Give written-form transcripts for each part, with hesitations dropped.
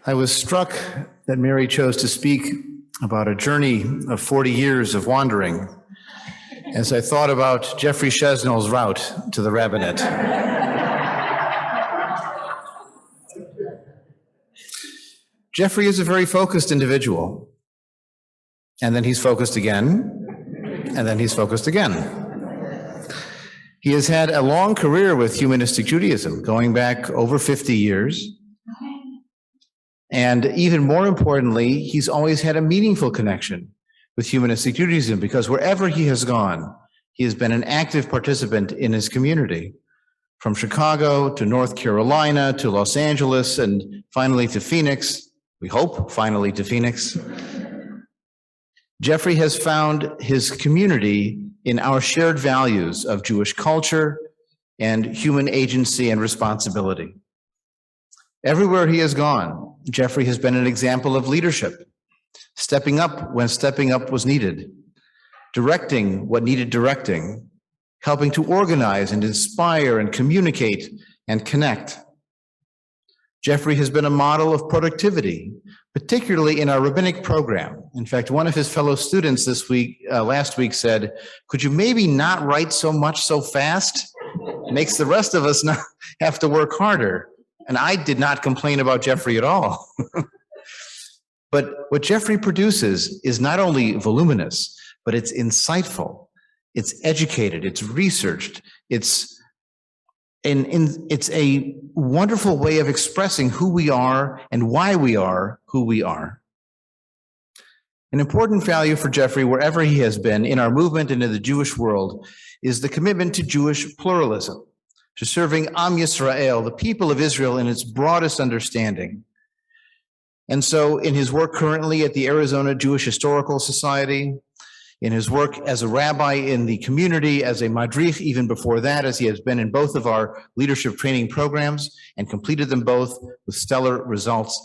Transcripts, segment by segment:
I was struck that Mary chose to speak about a journey of 40 years of wandering as I thought about Jeffrey Schesnol's route to the rabbinate. Jeffrey is a very focused individual, and then he's focused again, and then he's focused again. He has had a long career with Humanistic Judaism, going back over 50 years. And even more importantly, he's always had a meaningful connection with Humanistic Judaism, because wherever he has gone, he has been an active participant in his community, from Chicago to North Carolina to Los Angeles and finally to Phoenix. We hope finally to Phoenix. Jeffrey has found his community in our shared values of Jewish culture and human agency and responsibility. Everywhere he has gone, Jeffrey has been an example of leadership, stepping up when stepping up was needed, directing what needed directing, helping to organize and inspire and communicate and connect. Jeffrey has been a model of productivity, particularly in our rabbinic program. In fact, one of his fellow students last week said, "Could you maybe not write so much so fast? It makes the rest of us not have to work harder." And I did not complain about Jeffrey at all. But what Jeffrey produces is not only voluminous, but it's insightful, it's educated, it's researched, it's a wonderful way of expressing who we are and why we are who we are. An important value for Jeffrey, wherever he has been in our movement and in the Jewish world, is the commitment to Jewish pluralism, to serving Am Yisrael, the people of Israel, in its broadest understanding. And so in his work currently at the Arizona Jewish Historical Society, in his work as a rabbi in the community, as a madrich, even before that, as he has been in both of our leadership training programs and completed them both with stellar results.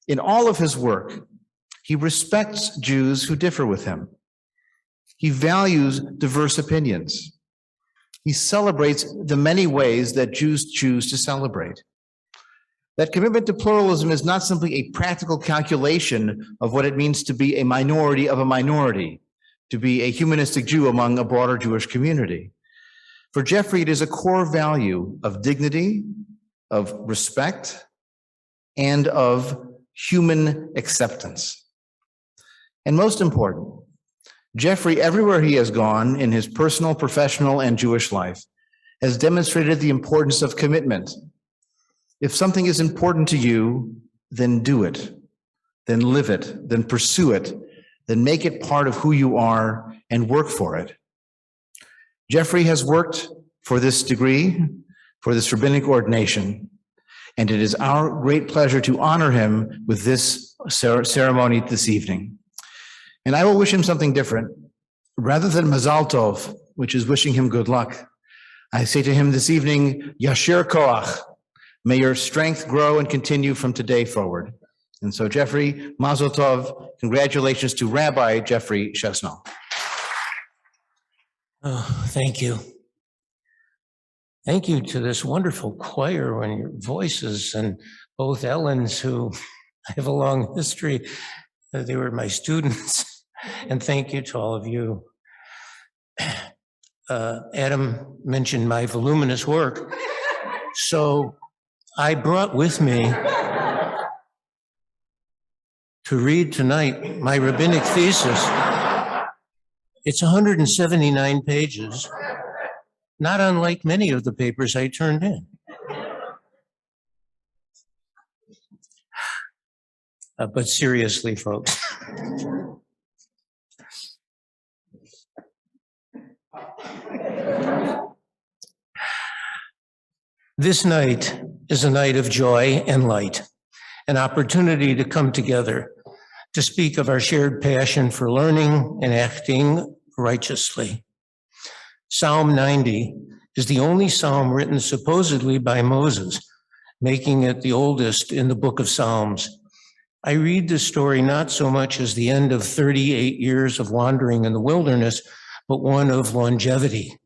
In all of his work, he respects Jews who differ with him. He values diverse opinions. He celebrates the many ways that Jews choose to celebrate. That commitment to pluralism is not simply a practical calculation of what it means to be a minority of a minority, to be a humanistic Jew among a broader Jewish community. For Jeffrey, it is a core value of dignity, of respect, and of human acceptance. And most important, Jeffrey, everywhere he has gone in his personal, professional, and Jewish life, has demonstrated the importance of commitment. If something is important to you, then do it, then live it, then pursue it, then make it part of who you are and work for it. Jeffrey has worked for this degree, for this rabbinic ordination, and it is our great pleasure to honor him with this ceremony this evening. And I will wish him something different. Rather than Mazal Tov, which is wishing him good luck, I say to him this evening, Yasher Koach, may your strength grow and continue from today forward. And so, Jeffrey, Mazel Tov, congratulations to Rabbi Jeffrey Schesnol. Oh, thank you. Thank you to this wonderful choir and your voices, and both Ellens, who I have a long history. They were my students. And thank you to all of you. Adam mentioned my voluminous work. So I brought with me to read tonight my Rabbinic Thesis. It's 179 pages, not unlike many of the papers I turned in. But seriously, folks. This night is a night of joy and light, an opportunity to come together to speak of our shared passion for learning and acting righteously. Psalm 90 is the only psalm written supposedly by Moses, making it the oldest in the book of Psalms. I read this story not so much as the end of 38 years of wandering in the wilderness, but one of longevity.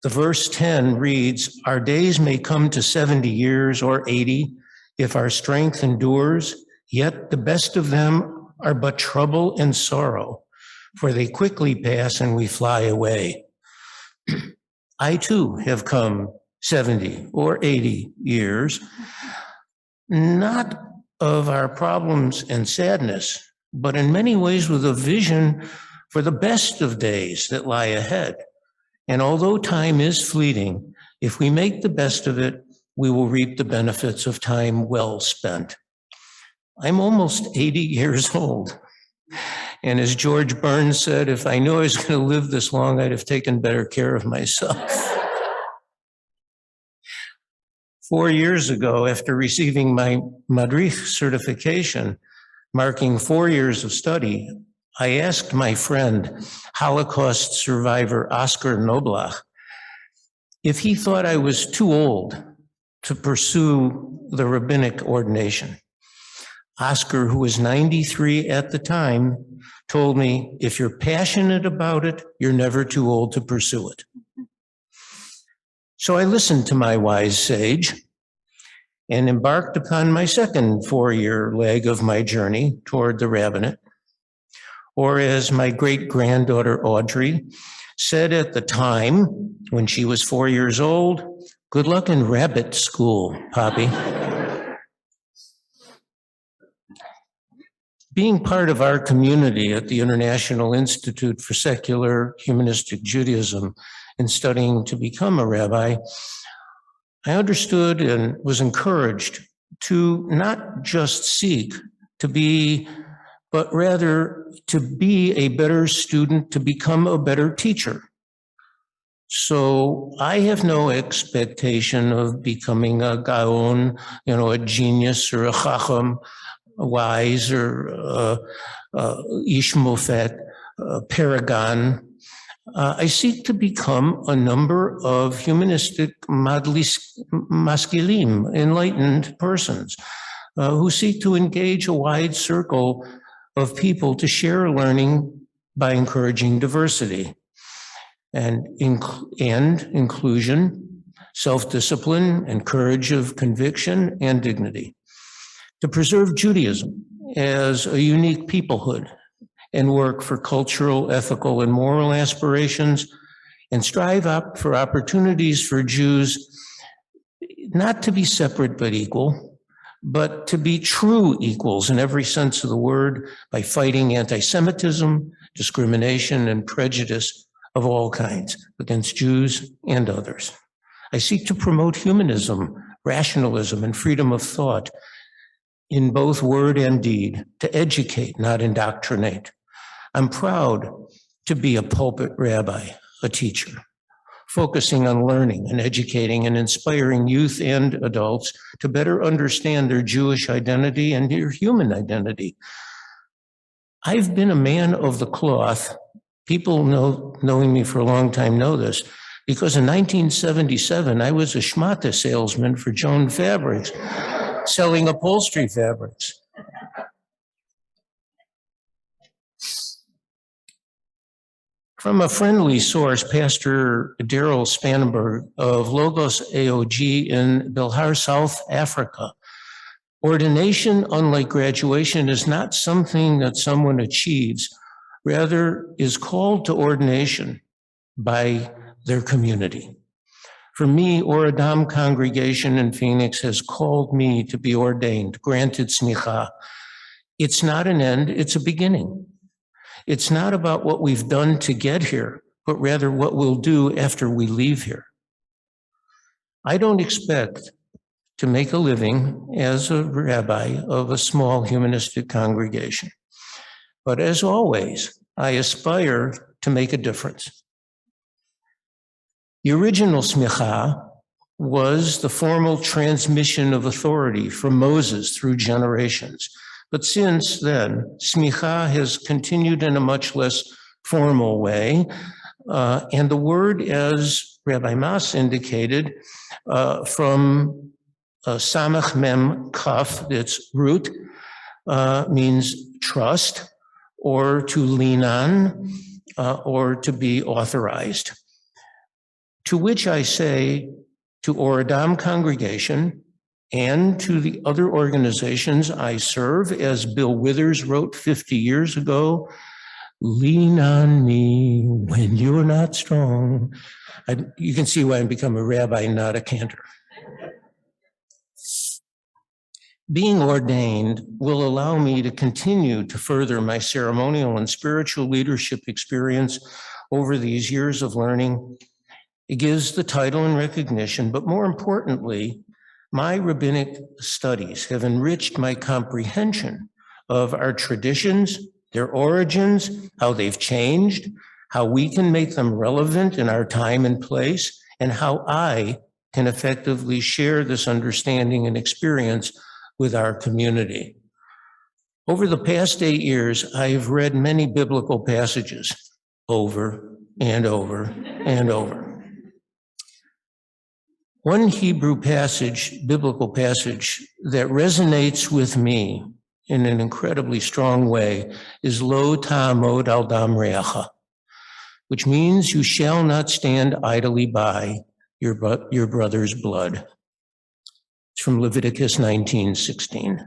The verse 10 reads, "Our days may come to 70 years or 80, If our strength endures, yet the best of them are but trouble and sorrow, for they quickly pass and we fly away. I too have come 70 or 80 years, not of our problems and sadness, but in many ways with a vision for the best of days that lie ahead. And although time is fleeting, if we make the best of it, we will reap the benefits of time well spent. I'm almost 80 years old. And as George Burns said, if I knew I was going to live this long, I'd have taken better care of myself. 4 years ago, after receiving my Madrich certification, marking 4 years of study, I asked my friend, Holocaust survivor Oscar Noblach, if he thought I was too old to pursue the rabbinic ordination. Oscar, who was 93 at the time, told me, if you're passionate about it, you're never too old to pursue it. So I listened to my wise sage and embarked upon my second 4-year leg of my journey toward the rabbinate. Or as my great-granddaughter Audrey said at the time when she was 4 years old, good luck in rabbit school, Poppy. Being part of our community at the International Institute for Secular Humanistic Judaism and studying to become a rabbi, I understood and was encouraged to not just seek to be, but rather to be a better student, to become a better teacher. So I have no expectation of becoming a gaon, a genius or a chacham, wise or ish mofet, paragon. I seek to become a number of humanistic maskilim, enlightened persons who seek to engage a wide circle of people to share learning by encouraging diversity and inclusion, self-discipline, and courage of conviction and dignity. To preserve Judaism as a unique peoplehood and work for cultural, ethical, and moral aspirations, and strive up for opportunities for Jews not to be separate but equal, but to be true equals in every sense of the word by fighting anti-Semitism, discrimination, and prejudice of all kinds against Jews and others. I seek to promote humanism, rationalism, and freedom of thought in both word and deed, to educate, not indoctrinate. I'm proud to be a pulpit rabbi, a teacher, focusing on learning and educating and inspiring youth and adults to better understand their Jewish identity and their human identity. I've been a man of the cloth. People knowing me for a long time know this, because in 1977, I was a schmata salesman for Joan Fabrics, selling upholstery fabrics. From a friendly source, Pastor Daryl Spanenberg of Logos AOG in Bilhar, South Africa, ordination, unlike graduation, is not something that someone achieves, rather is called to ordination by their community. For me, Oradam congregation in Phoenix has called me to be ordained, granted smicha. It's not an end, it's a beginning. It's not about what we've done to get here, but rather what we'll do after we leave here. I don't expect to make a living as a rabbi of a small humanistic congregation. But as always, I aspire to make a difference. The original smicha was the formal transmission of authority from Moses through generations. But since then, smicha has continued in a much less formal way. And the word, as Rabbi Mas indicated, from samach mem kaf, its root, means trust, or to lean on, or to be authorized. To which I say, to Oradam congregation, and to the other organizations I serve, as Bill Withers wrote 50 years ago, lean on me when you're not strong. You can see why I've become a rabbi, not a cantor. Being ordained will allow me to continue to further my ceremonial and spiritual leadership experience over these years of learning. It gives the title and recognition, but more importantly, my rabbinic studies have enriched my comprehension of our traditions, their origins, how they've changed, how we can make them relevant in our time and place, and how I can effectively share this understanding and experience with our community. Over the past 8 years, I have read many biblical passages over and over and over. One Hebrew passage, biblical passage, that resonates with me in an incredibly strong way is Lo ta'amod al dam re'acha, which means you shall not stand idly by your brother's blood. It's from Leviticus 19:16.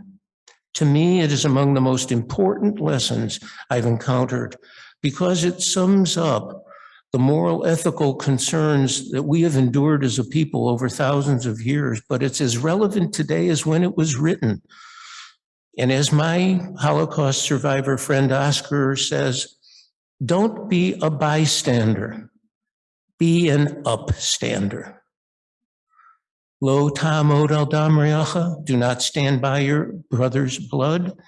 To me, it is among the most important lessons I've encountered because it sums up the moral, ethical concerns that we have endured as a people over thousands of years, but it's as relevant today as when it was written. And as my Holocaust survivor friend Oscar says, don't be a bystander, be an upstander. Lo ta'amod al dam re'acha, do not stand by your brother's blood.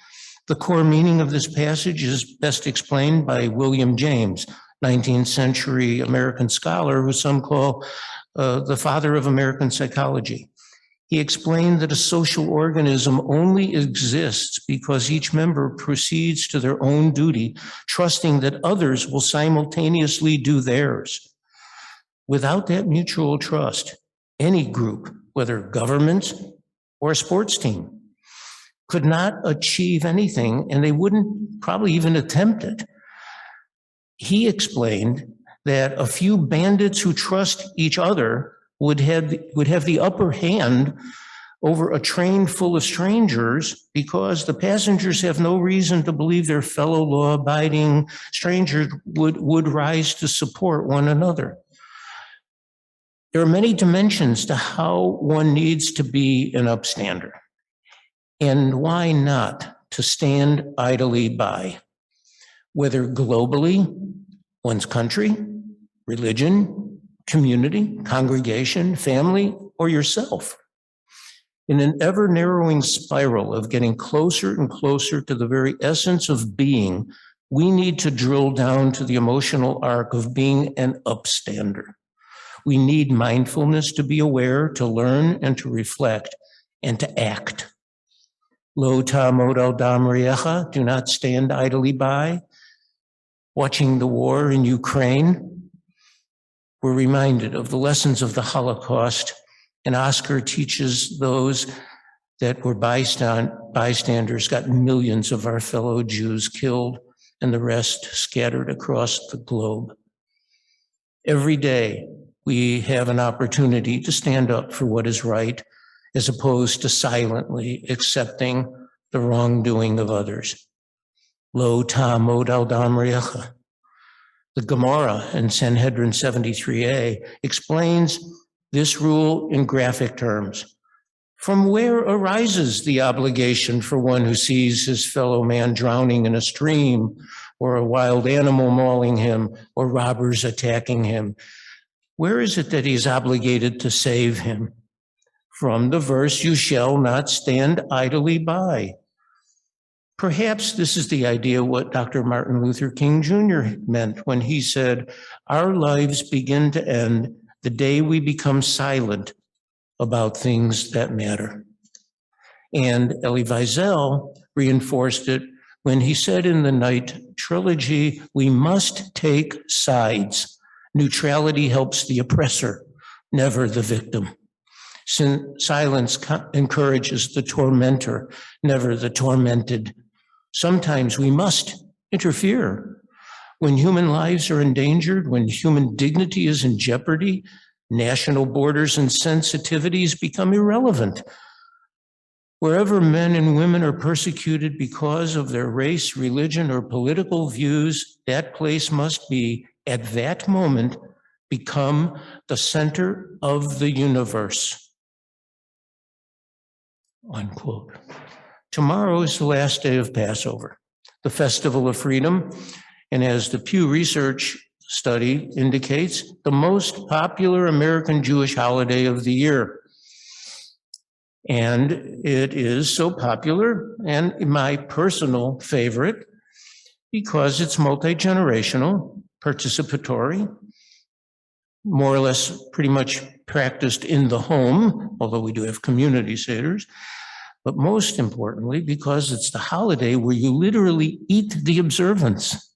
The core meaning of this passage is best explained by William James, 19th century American scholar who some call the father of American psychology. He explained that a social organism only exists because each member proceeds to their own duty, trusting that others will simultaneously do theirs. Without that mutual trust, any group, whether government or a sports team, could not achieve anything, and they wouldn't probably even attempt it. He explained that a few bandits who trust each other would have the upper hand over a train full of strangers because the passengers have no reason to believe their fellow law-abiding strangers would rise to support one another. There are many dimensions to how one needs to be an upstander. And why not to stand idly by, whether globally, one's country, religion, community, congregation, family, or yourself. In an ever-narrowing spiral of getting closer and closer to the very essence of being, we need to drill down to the emotional arc of being an upstander. We need mindfulness to be aware, to learn, and to reflect, and to act. Lo ta'amod al dam re'acha, do not stand idly by. Watching the war in Ukraine, we're reminded of the lessons of the Holocaust, and Oscar teaches those that were bystanders, got millions of our fellow Jews killed and the rest scattered across the globe. Every day, we have an opportunity to stand up for what is right, as opposed to silently accepting the wrongdoing of others. Lo ta'amod al dam re'acha. The Gemara in Sanhedrin 73a explains this rule in graphic terms. From where arises the obligation for one who sees his fellow man drowning in a stream, or a wild animal mauling him, or robbers attacking him? Where is it that he's obligated to save him? From the verse, you shall not stand idly by. Perhaps this is the idea what Dr. Martin Luther King Jr. meant when he said, our lives begin to end the day we become silent about things that matter. And Elie Wiesel reinforced it when he said in the Night trilogy, we must take sides. Neutrality helps the oppressor, never the victim. Silence encourages the tormentor, never the tormented. Sometimes we must interfere. When human lives are endangered, when human dignity is in jeopardy, national borders and sensitivities become irrelevant. Wherever men and women are persecuted because of their race, religion, or political views, that place must be, at that moment, become the center of the universe. Unquote. Tomorrow is the last day of Passover, the festival of freedom, and as the Pew Research study indicates, the most popular American Jewish holiday of the year. And it is so popular and my personal favorite because it's multi-generational, participatory, more or less pretty much practiced in the home, although we do have community seders, but most importantly, because it's the holiday where you literally eat the observance.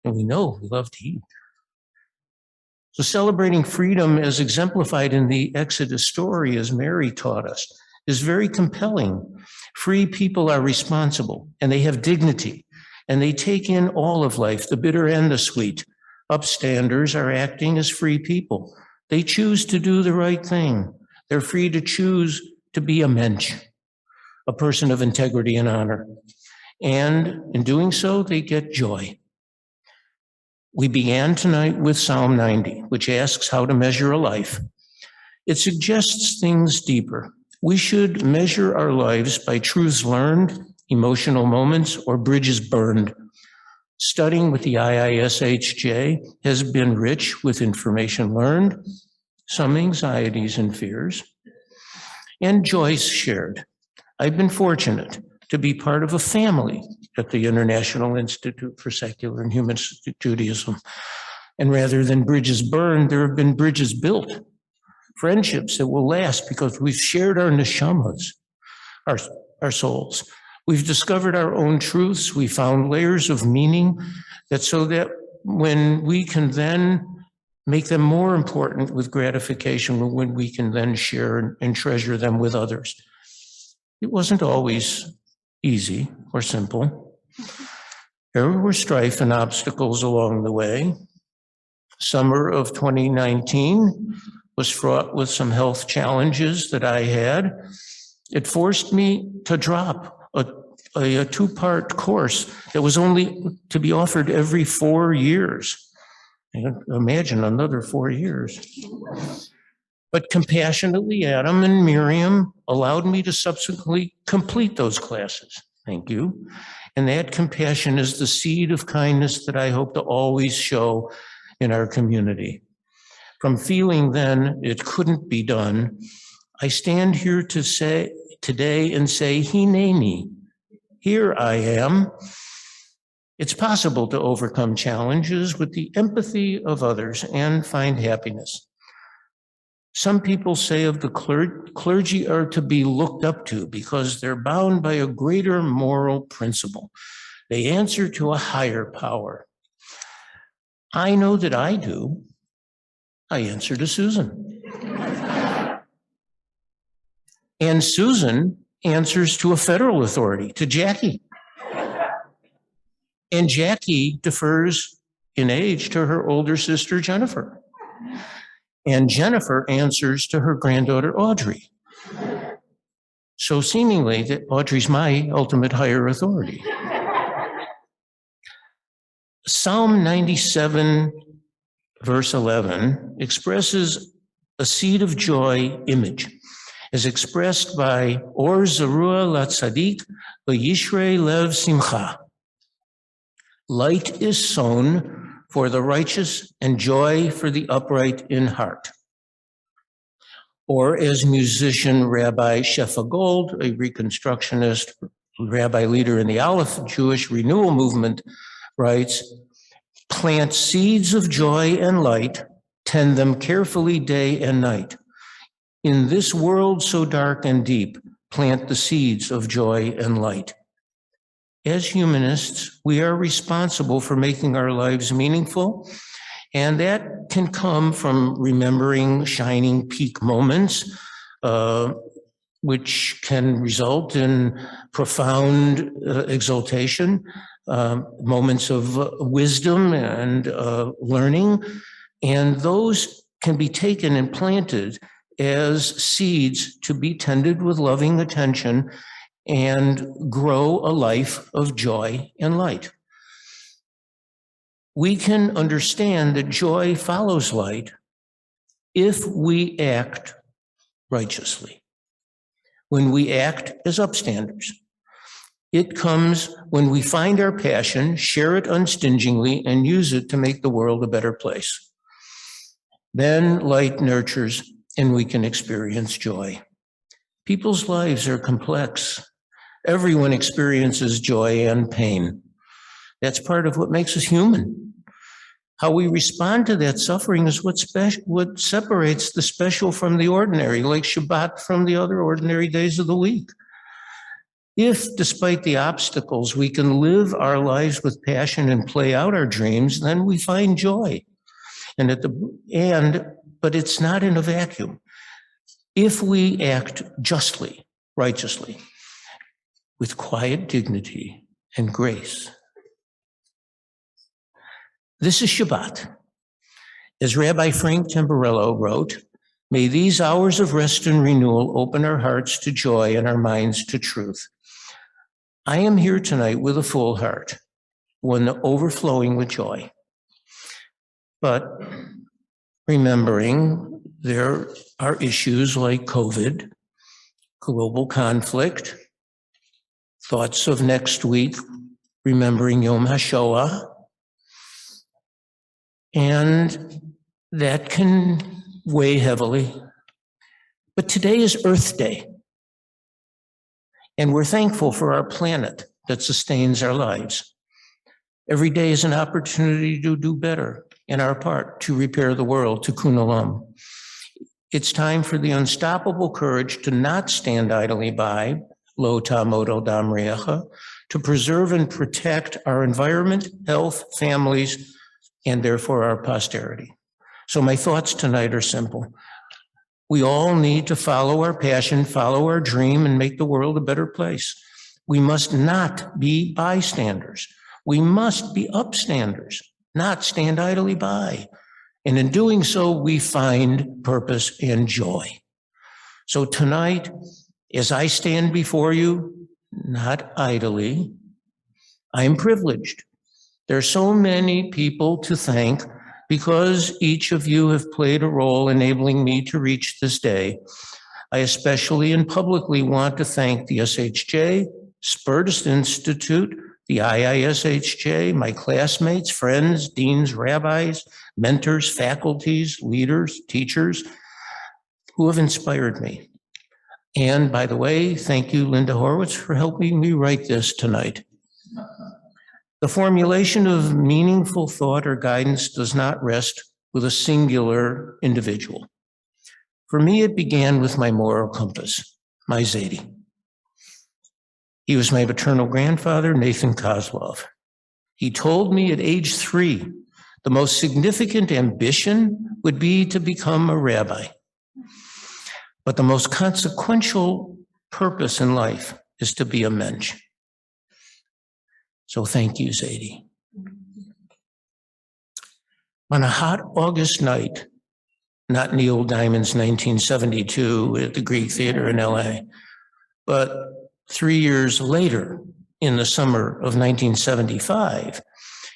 And we know we love to eat. So celebrating freedom as exemplified in the Exodus story, as Mary taught us, is very compelling. Free people are responsible, and they have dignity, and they take in all of life, the bitter and the sweet. Upstanders are acting as free people. They choose to do the right thing. They're free to choose to be a mensch, a person of integrity and honor. And in doing so, they get joy. We began tonight with Psalm 90, which asks how to measure a life. It suggests things deeper. We should measure our lives by truths learned, emotional moments, or bridges burned. Studying with the IISHJ has been rich with information learned, some anxieties and fears, and joys shared. I've been fortunate to be part of a family at the International Institute for Secular and Humanistic Judaism. And rather than bridges burned, there have been bridges built, friendships that will last because we've shared our neshamas, our souls. We've discovered our own truths. We found layers of meaning so that when we can then make them more important with gratification, when we can then share and treasure them with others. It wasn't always easy or simple. There were strife and obstacles along the way. Summer of 2019 was fraught with some health challenges that I had. It forced me to drop a two-part course that was only to be offered every 4 years. Imagine another 4 years. But compassionately, Adam and Miriam allowed me to subsequently complete those classes. Thank you. And that compassion is the seed of kindness that I hope to always show in our community. From feeling then it couldn't be done, I stand here to say today and say, Hineni, here I am. It's possible to overcome challenges with the empathy of others and find happiness. Some people say of the clergy are to be looked up to because they're bound by a greater moral principle. They answer to a higher power. I know that I do. I answer to Susan. And Susan answers to a federal authority, to Jackie. And Jackie defers in age to her older sister, Jennifer. And Jennifer answers to her granddaughter, Audrey. So seemingly that Audrey's my ultimate higher authority. Psalm 97, verse 11, expresses a seed of joy image, as expressed by Or Zarua Latzadik V'yishrei Lev Simcha. Light is sown for the righteous and joy for the upright in heart. Or as musician Rabbi Shefa Gold, a Reconstructionist rabbi leader in the Aleph Jewish Renewal Movement, writes, plant seeds of joy and light, tend them carefully day and night. In this world so dark and deep, plant the seeds of joy and light. As humanists, we are responsible for making our lives meaningful, and that can come from remembering shining peak moments, which can result in profound exaltation, moments of wisdom and learning, and those can be taken and planted as seeds to be tended with loving attention and grow a life of joy and light. We can understand that joy follows light if we act righteously, when we act as upstanders. It comes when we find our passion, share it unstingingly, and use it to make the world a better place. Then light nurtures and we can experience joy. People's lives are complex. Everyone experiences joy and pain. That's part of what makes us human. How we respond to that suffering is what separates the special from the ordinary, like Shabbat from the other ordinary days of the week. If, despite the obstacles, we can live our lives with passion and play out our dreams, then we find joy. But it's not in a vacuum. If we act justly, righteously, with quiet dignity and grace. This is Shabbat. As Rabbi Frank Tamburello wrote, may these hours of rest and renewal open our hearts to joy and our minds to truth. I am here tonight with a full heart, one overflowing with joy. But remembering there are issues like COVID, global conflict, thoughts of next week, remembering Yom HaShoah, and that can weigh heavily. But today is Earth Day. And we're thankful for our planet that sustains our lives. Every day is an opportunity to do better in our part, to repair the world, to Chalom. It's time for the unstoppable courage to not stand idly by, lo ta'amod al dam re'echa, to preserve and protect our environment, health, families, and therefore our posterity. So my thoughts tonight are simple. We all need to follow our passion, follow our dream, and make the world a better place. We must not be bystanders. We must be upstanders, not stand idly by. And in doing so, we find purpose and joy. So tonight, as I stand before you, not idly, I'm privileged. There are so many people to thank because each of you have played a role enabling me to reach this day. I especially and publicly want to thank the SHJ, Spertus Institute, the IISHJ, my classmates, friends, deans, rabbis, mentors, faculties, leaders, teachers who have inspired me. And by the way, thank you, Linda Horowitz, for helping me write this tonight. The formulation of meaningful thought or guidance does not rest with a singular individual. For me, it began with my moral compass, my Zadie. He was my paternal grandfather, Nathan Kozlov. He told me at age 3, the most significant ambition would be to become a rabbi. But the most consequential purpose in life is to be a mensch. So thank you, Zadie. On a hot August night, not Neil Diamond's 1972 at the Greek Theater in LA, but 3 years later, in the summer of 1975,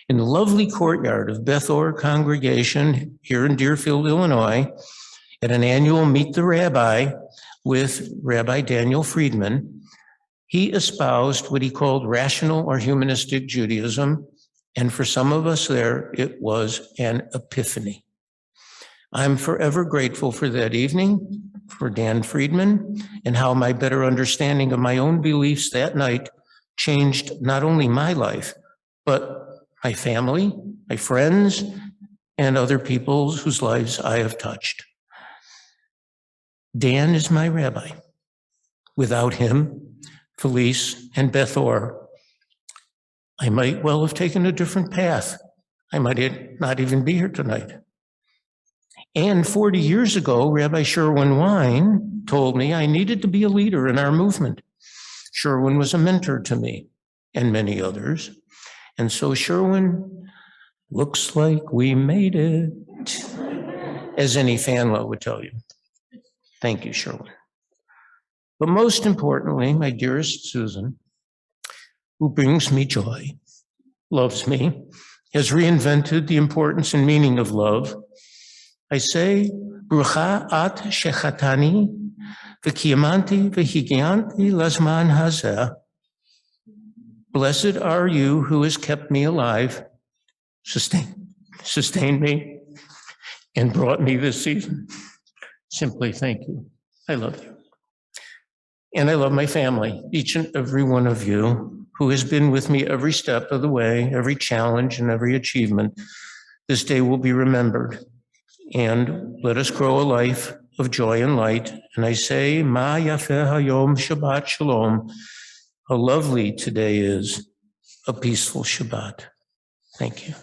in the lovely courtyard of Beth Or Congregation here in Deerfield, Illinois, at an annual Meet the Rabbi with Rabbi Daniel Friedman, he espoused what he called rational or humanistic Judaism, and for some of us there, it was an epiphany. I'm forever grateful for that evening, for Dan Friedman, and how my better understanding of my own beliefs that night changed not only my life, but my family, my friends, and other people whose lives I have touched. Dan is my rabbi. Without him, Felice and Beth Or, I might well have taken a different path. I might not even be here tonight. And 40 years ago, Rabbi Sherwin Wine told me I needed to be a leader in our movement. Sherwin was a mentor to me and many others. And so Sherwin, looks like we made it, as any fan law would tell you. Thank you, Sherwin. But most importantly, my dearest Susan, who brings me joy, loves me, has reinvented the importance and meaning of love. I say, Brucha at shechatani, v'kiyamanti v'higianti lazman hazeh. Blessed are you who has kept me alive, sustained me, and brought me this season. Simply thank you. I love you. And I love my family, each and every one of you who has been with me every step of the way, every challenge and every achievement. This day will be remembered. And let us grow a life of joy and light. And I say, Ma yafeh hayom Shabbat Shalom. How lovely today is, a peaceful Shabbat. Thank you.